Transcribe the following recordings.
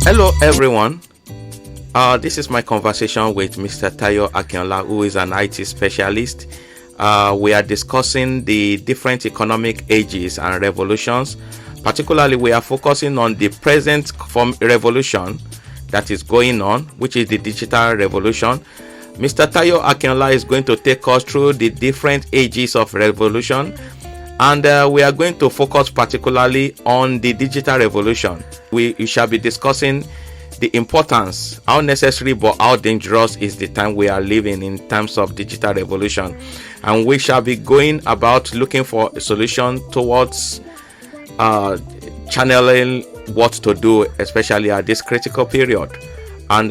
Hello, everyone. This is my conversation with Mr. Tayo Akinola, who is an IT specialist. We are discussing the different economic ages and revolutions. Particularly, we are focusing on the present revolution that is going on, which is the digital revolution. Mr. Tayo Akinola is going to take us through the different ages of revolution, and we are going to focus particularly on the digital revolution. We shall be discussing the importance, how necessary but how dangerous is the time we are living in terms of digital revolution, and we shall be going about looking for a solution towards channeling what to do, especially at this critical period. And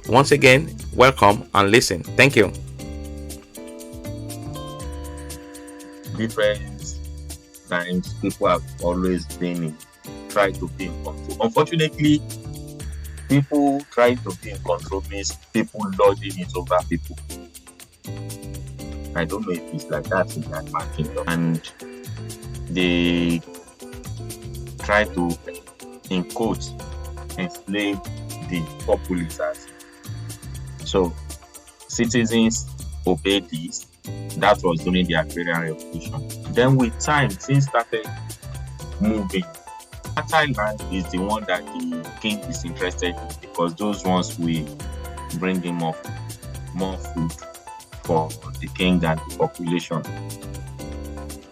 once again, welcome and listen. Thank you. Different times people have always been trying to be in control. Unfortunately, people trying to be in control means people lording it over people. I don't know if it's like that in that kingdom. And they try to, in quotes, enslave the populace. So citizens obey this. That was during the Agrarian Revolution. Then with time, things started moving. Fertile land is the one that the king is interested in, because those ones will bring him more food for the king than the population.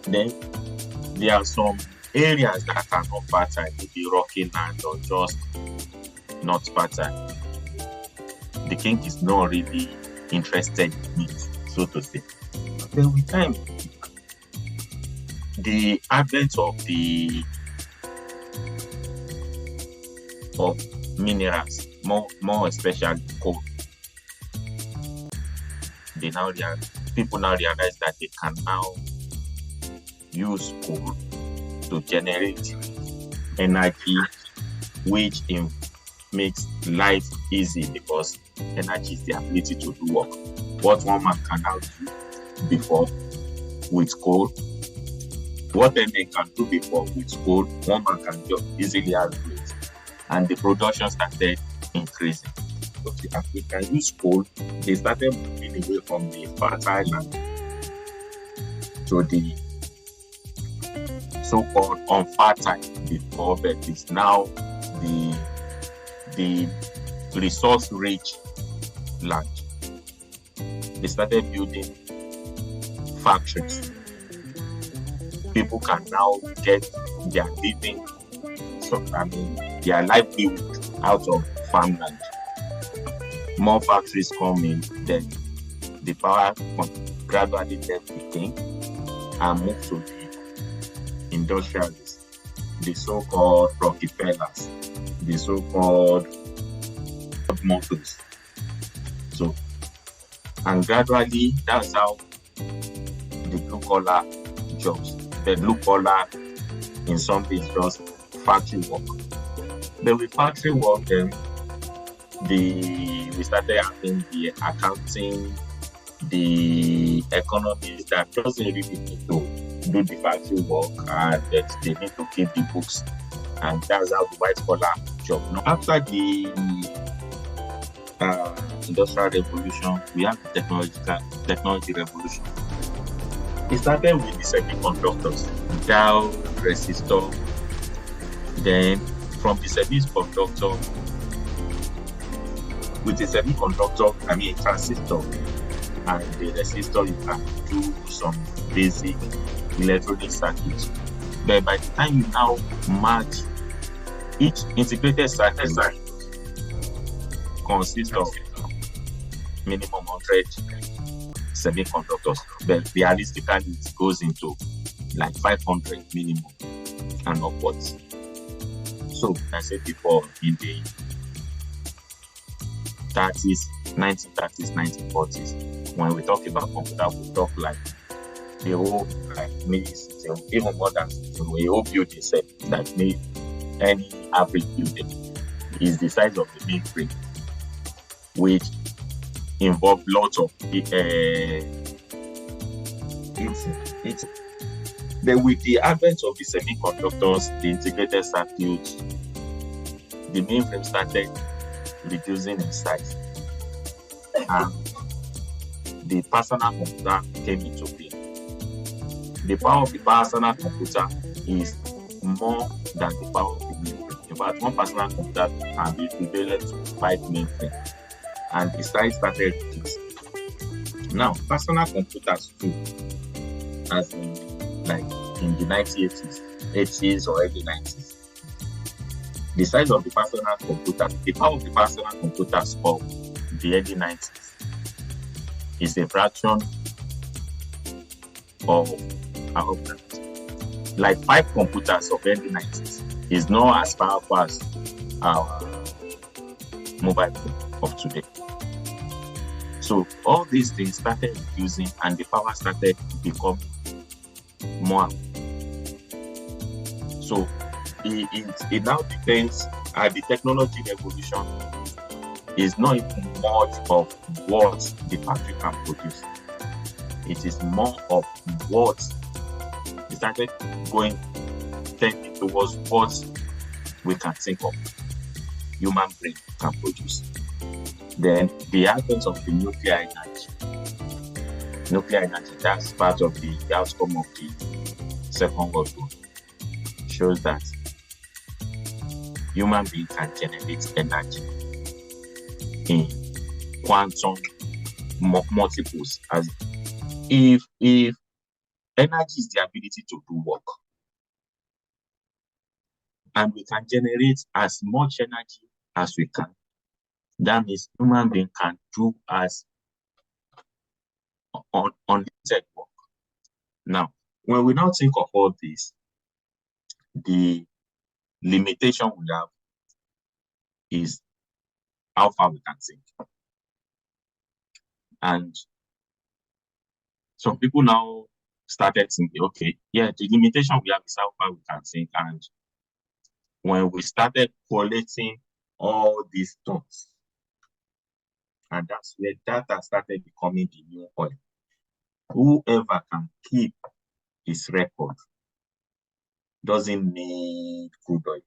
Then there are some areas that are not fertile, maybe rocky land or just not fertile. The king is not really interested in it, so to say. Then with time, the advent of minerals, more especially coal, people now realize that they can now use coal to generate energy, which makes life easy, because energy is the ability to do work. What one man can now do before with coal, what a man can do before with coal, one man can just easily do it. And the production started increasing. Okay, as we can use coal, they started moving away from the fertile land to the so-called unfertile before, but it's now the resource-rich land. They started building factories. People can now get their living, their livelihood out of farmland. More factories come in, then the power gradually left the king and moved to the industrialists, the so-called Rockefellers, the so-called motors. So, and gradually, that's how the blue-collar jobs, the blue-collar in some ways just factory work. Then with factory work, then we started having the accounting, the economies that doesn't really need to do the factory work, and that they need to keep the books, and that's how the white collar job. Now, after the industrial revolution, we have the technology revolution. It started with the semiconductors, dial, resistor. Then from the semiconductor, with the semiconductor, a transistor and the resistor, you can do some basic electronic circuits. But by the time you now match, each integrated circuit consists of minimum 100 semiconductors, but realistically it goes into like 500 minimum and upwards. So I said before, in the 1930s, 1940s, when we talk about computer, we talk like the whole system, even more than system, a whole building set that made any average building is the size of the mainframe, which involve lots of it's Then with the advent of the semiconductors, the integrated circuits, the mainframe started reducing in size, and the personal computer came into being. The power of the personal computer is more than the power of the mainframe. In fact, one personal computer can be equivalent to 5 mainframes, and the size started reducing. Now, personal computers too, as in like in the 1980s, 80s or early 90s, the size of the personal computer, the power of the personal computers of the early 90s is a fraction of our like 5 computers of early 90s is not as powerful as our mobile phone of today. So all these things started reducing and the power started becoming more. So it now depends. The technology evolution is not even much of what the factory can produce. It is more of what it started tending towards what we can think of human brain can produce. Then the advent of the nuclear energy, that's part of the outcome of the Second World War, shows that human beings can generate energy in quantum multiples. As if energy is the ability to do work, and we can generate as much energy as we can, that means human being can do as unlimited work. Now, when we now think of all this, the limitation we have is how far we can think. And some people now started thinking, okay, yeah, the limitation we have is how far we can think. And when we started collating all these thoughts, and that's where data started becoming the new oil. Whoever can keep his record doesn't need crude oil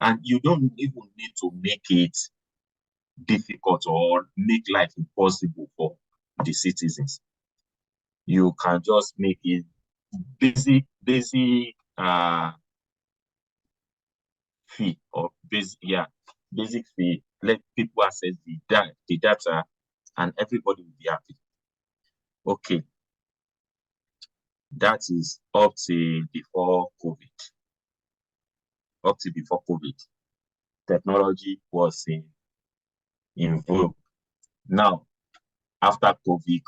and you don't even need to make it difficult or make life impossible for the citizens. You can just make it basic fee or basic fee. Let people access the data, and everybody will be happy. Okay, that is up to before COVID. Technology was in vogue. Now, after COVID,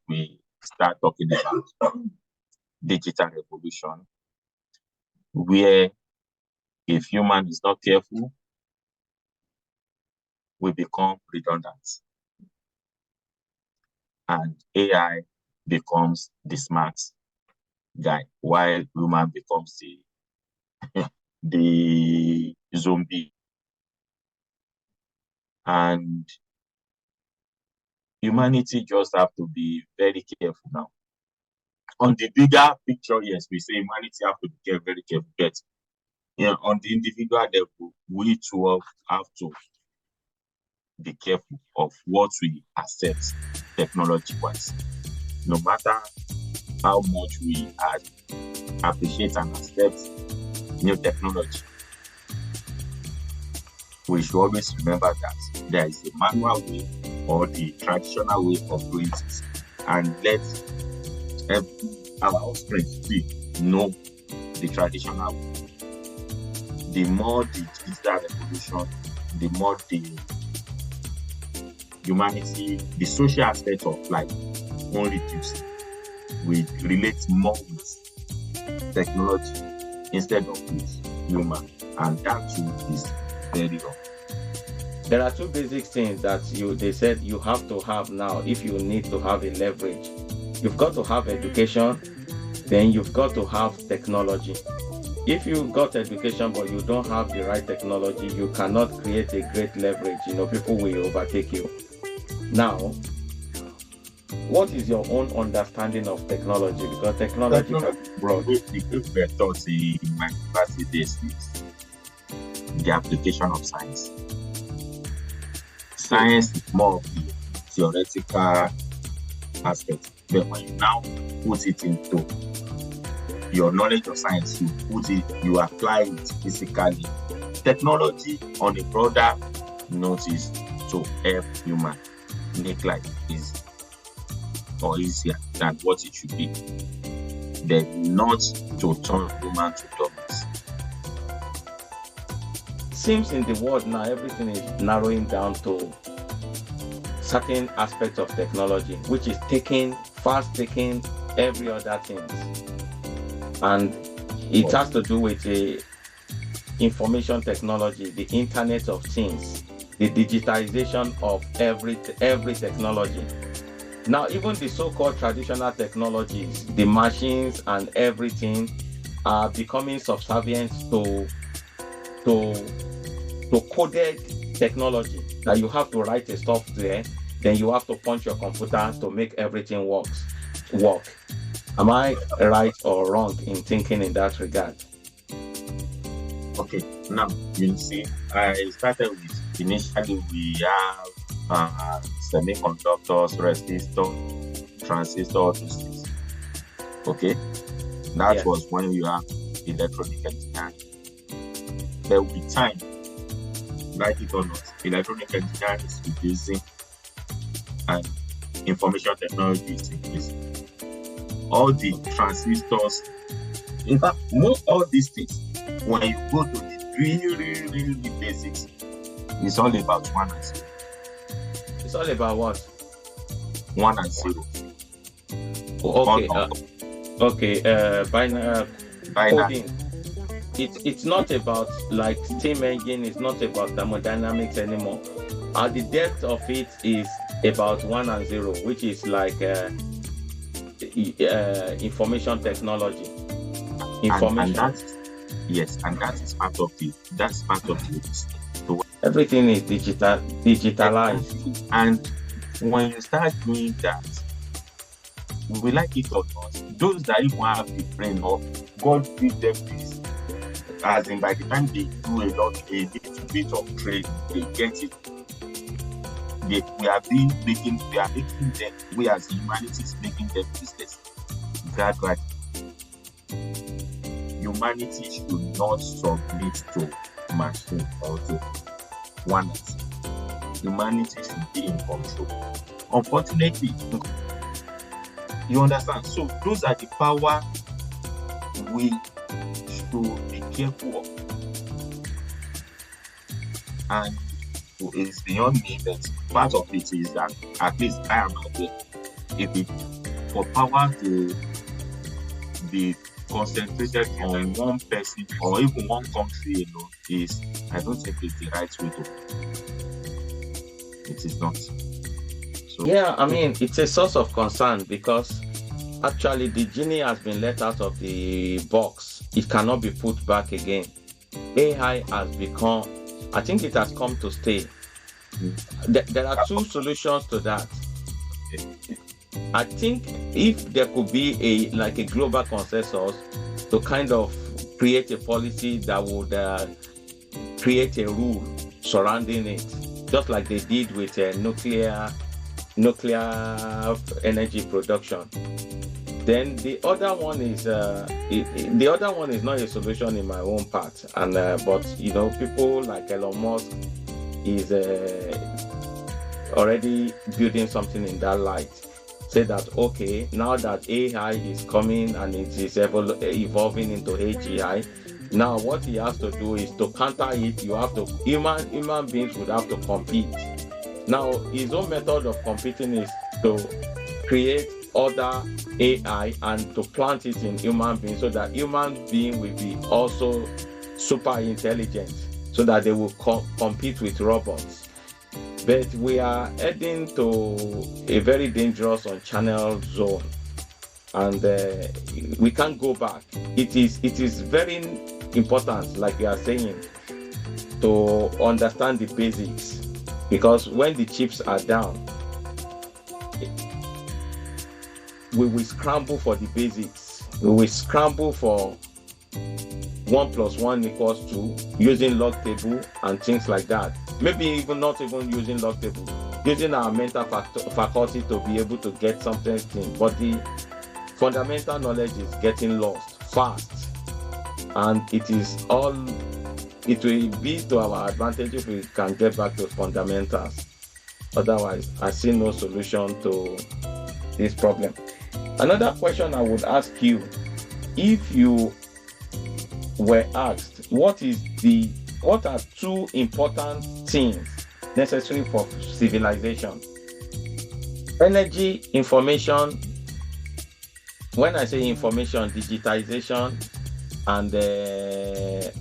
we start talking about digital revolution, where if human is not careful, we become redundant, and AI becomes the smart guy, while human becomes the zombie. And humanity just have to be very careful now. On the bigger picture, yes, we say humanity have to be very careful, but on the individual level, we too have to be careful of what we accept technology-wise. No matter how much we appreciate and accept new technology, we should always remember that there is a manual way or the traditional way of doing this, and let our offspring know the traditional way. The more the digital revolution, the more the humanity, the social aspect of life won't reduce. We relate more with technology instead of with human, and that too is very wrong. There are two basic things that they said you have to have now if you need to have a leverage. You've got to have education, then you've got to have technology. If you've got education but you don't have the right technology, you cannot create a great leverage. People will overtake you. Now, what is your own understanding of technology? Because technology can be broad. We were taught in my university days the application of science. Science is more of the theoretical aspect, but when you now put it into your knowledge of science, you apply it physically. Technology on a broader note is to help human make life easy or easier than what it should be, but not to turn human to dogs. Seems in the world now everything is narrowing down to certain aspects of technology, which is taking every other thing, and it has to do with the information technology, the Internet of Things, the digitization of every technology. Now, even the so-called traditional technologies, the machines and everything, are becoming subservient to coded technology, that you have to write a software, then you have to punch your computer to make everything work. Am I right or wrong in thinking in that regard? Okay, now you see, I started with initially we have semiconductors, resistors, transistors, those things. Okay, that Yes. was when you have electronic engineering. There will be time, like it or not, electronic engineering is increasing and information technology is increasing. All the transistors, in fact, all these things, when you go to the really basics, it's all about 1 and 0. It's all about what? 1 and 0. Binary Binary. coding. It's not about like steam engine. It's not about thermodynamics anymore. The depth of it is about 1 and 0, which is like information technology. And that is part of it. So Everything is digitalized. And when you start doing that, we like it or not, those that even have the brain of God give them this, as in by the time they do a little bit of trade, they get it. We are making them, we as humanity is making them business gradually. Humanity should not submit to machine or to one. Humanity should be in control. Unfortunately, you understand? So those are the power we should be careful of. And it's beyond me, but part of it is that at least I am aware. If it for power to be concentrated on one person or even one country alone, I don't think it's the right way to. It is not. So Yeah, I mean, it's a source of concern because actually the genie has been let out of the box. It cannot be put back again. AI has become, I think it has come to stay. There are two solutions to that. I think if there could be a global consensus to kind of create a policy that would create a rule surrounding it, just like they did with nuclear energy production. Then the other one is not a solution in my own part, and but people like Elon Musk is already building something in that light. Say that okay, now that AI is coming and it is evolving into AGI, now what he has to do is to counter it. You have to human beings would have to compete. Now his own method of competing is to create other AI and to plant it in human beings so that human being will be also super intelligent so that they will compete with robots. But we are heading to a very dangerous unchanneled zone, and we can't go back. It is very important, like we are saying, to understand the basics, because when the chips are down, we will scramble for the basics. We will scramble for 1 plus 1 equals 2, using log table and things like that. Maybe even not even using log table, using our mental faculty to be able to get something clean. But the fundamental knowledge is getting lost fast, and it will be to our advantage if we can get back to fundamentals. Otherwise, I see no solution to this problem. Another question I would ask you, if you were asked what are 2 important things necessary for civilization? Energy, information. When I say information, digitization, and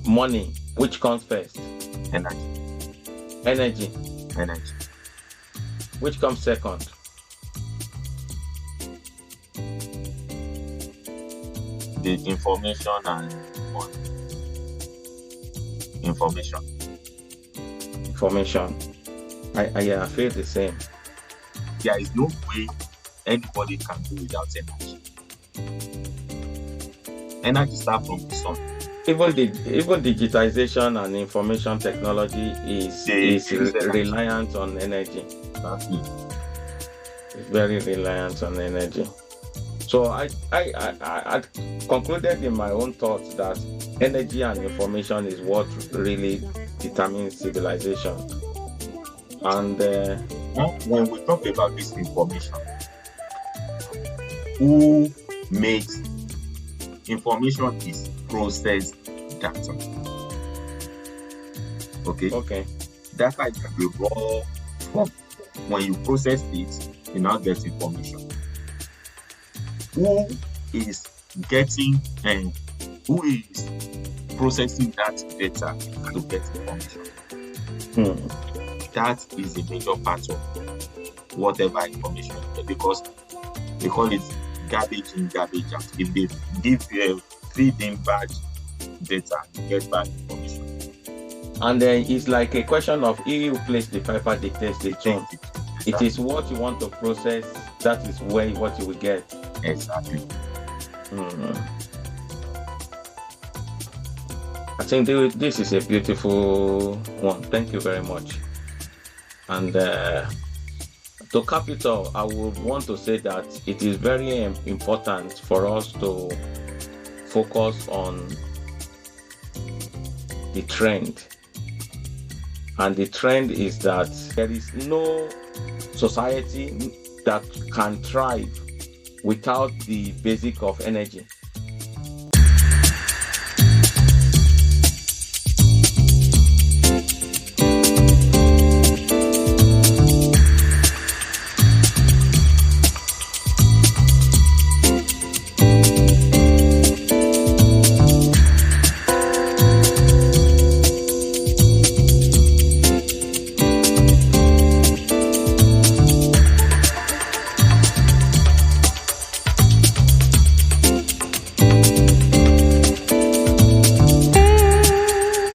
money, which comes first? Energy. Which comes second? The information and money. Information. I feel the same. There is no way anybody can do without energy. Energy starts from the sun. Even digitization and information technology is reliant on energy. Exactly. It's very reliant on energy. So I concluded in my own thoughts that energy and information is what really determines civilization. And now, when we talk about this information, who makes information is processed data. Okay. Data is the raw form. When you process it, you now get information. Who is getting and who is processing that data to get information? That is a major part of whatever information, because they call it garbage in, garbage out. If they feed in bad data, you get bad information. And then it's like a question of he who plays the piper dictates the tune. It is what you want to process, that is what you will get. Exactly. I think this is a beautiful one. Thank you very much. And to cap it off, I would want to say that it is very important for us to focus on the trend. And the trend is that there is no society that can thrive without the basic of energy.